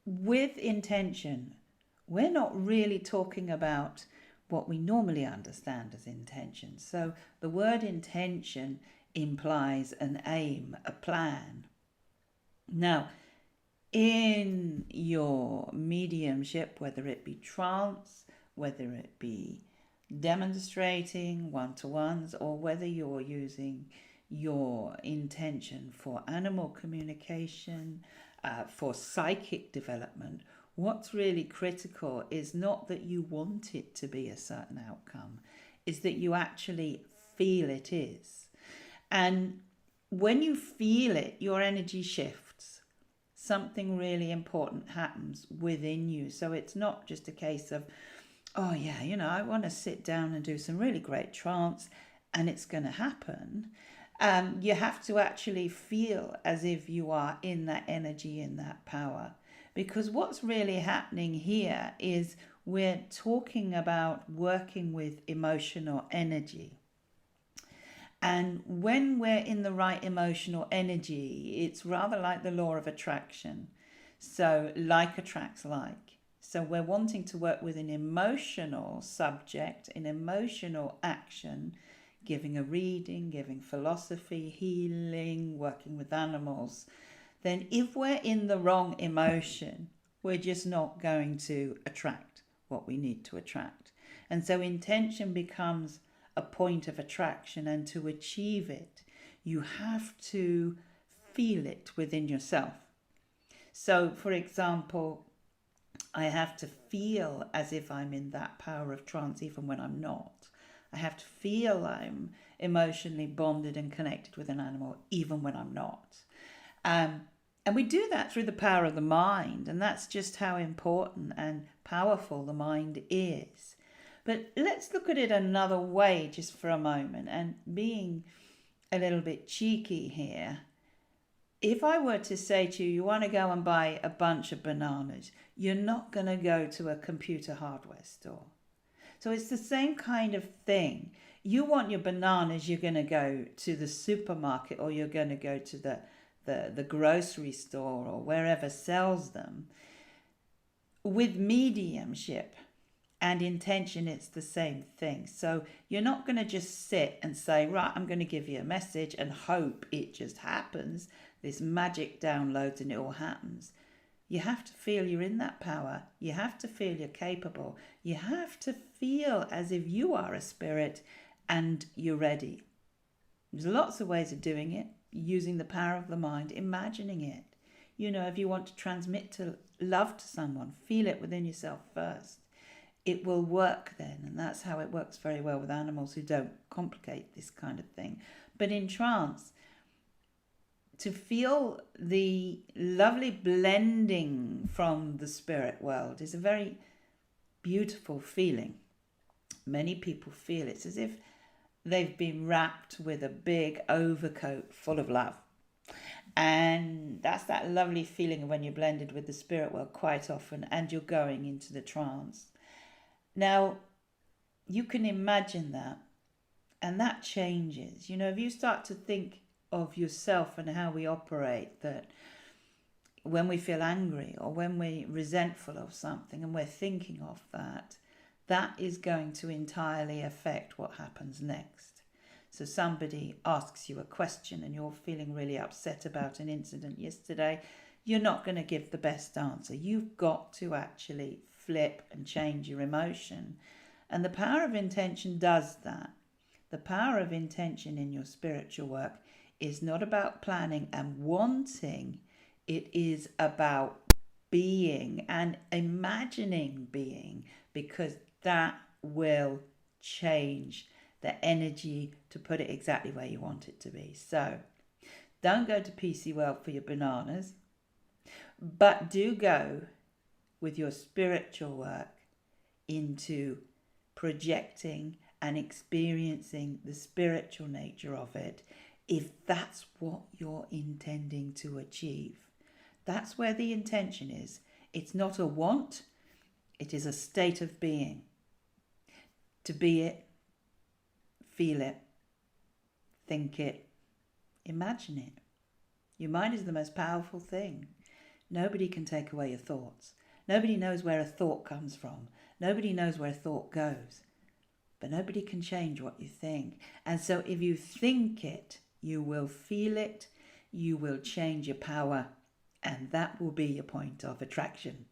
with intention, we're not really talking about what we normally understand as intention. So the word intention implies an aim, a plan. Now, in your mediumship, whether it be trance, whether it be demonstrating one-to-ones, or whether you're using your intention for animal communication, for psychic development, what's really critical is not that you want it to be a certain outcome, is that you actually feel it is. And when you feel it, your energy shifts. Something really important happens within you. So it's not just a case of, oh yeah, I want to sit down and do some really great trance and it's going to happen. You have to actually feel as if you are in that energy, in that power. Because what's really happening here is we're talking about working with emotional energy. And when we're in the right emotional energy, it's rather like the law of attraction. So like attracts like. So we're wanting to work with an emotional subject, an emotional action, giving a reading, giving philosophy, healing, working with animals. Then if we're in the wrong emotion, we're just not going to attract what we need to attract. And so intention becomes a point of attraction, and to achieve it, you have to feel it within yourself. So, for example, I have to feel as if I'm in that power of trance even when I'm not. I have to feel I'm emotionally bonded and connected with an animal even when I'm not. And we do that through the power of the mind, and that's just how important and powerful the mind is. But let's look at it another way just for a moment, and being a little bit cheeky here. If I were to say to you, you want to go and buy a bunch of bananas, you're not going to go to a computer hardware store. So it's the same kind of thing. You want your bananas, you're going to go to the supermarket, or you're going to go to the grocery store or wherever sells them. With mediumship and intention, it's the same thing. So you're not going to just sit and say, right, I'm going to give you a message and hope it just happens. This magic downloads and it all happens. You have to feel you're in that power. You have to feel you're capable. You have to feel as if you are a spirit and you're ready. There's lots of ways of doing it. Using the power of the mind, imagining it. If you want to transmit love to someone, feel it within yourself first. It will work then, and that's how it works very well with animals who don't complicate this kind of thing. But in trance, to feel the lovely blending from the spirit world is a very beautiful feeling. Many people feel it's as if they've been wrapped with a big overcoat full of love. And that's that lovely feeling when you're blended with the spirit world quite often, and you're going into the trance. Now, you can imagine that, and that changes. If you start to think of yourself and how we operate, that when we feel angry or when we're resentful of something and we're thinking of that, that is going to entirely affect what happens next. So somebody asks you a question and you're feeling really upset about an incident yesterday, you're not going to give the best answer. You've got to actually flip and change your emotion. And the power of intention does that. The power of intention in your spiritual work is not about planning and wanting. It is about being and imagining being, because that will change the energy to put it exactly where you want it to be. So don't go to PC World for your bananas, but do go with your spiritual work into projecting and experiencing the spiritual nature of it, if that's what you're intending to achieve. That's where the intention is. It's not a want, it is a state of being. To be it, feel it, think it, imagine it. Your mind is the most powerful thing. Nobody can take away your thoughts. Nobody knows where a thought comes from. Nobody knows where a thought goes. But nobody can change what you think. And so if you think it, you will feel it, you will change your power, and that will be your point of attraction.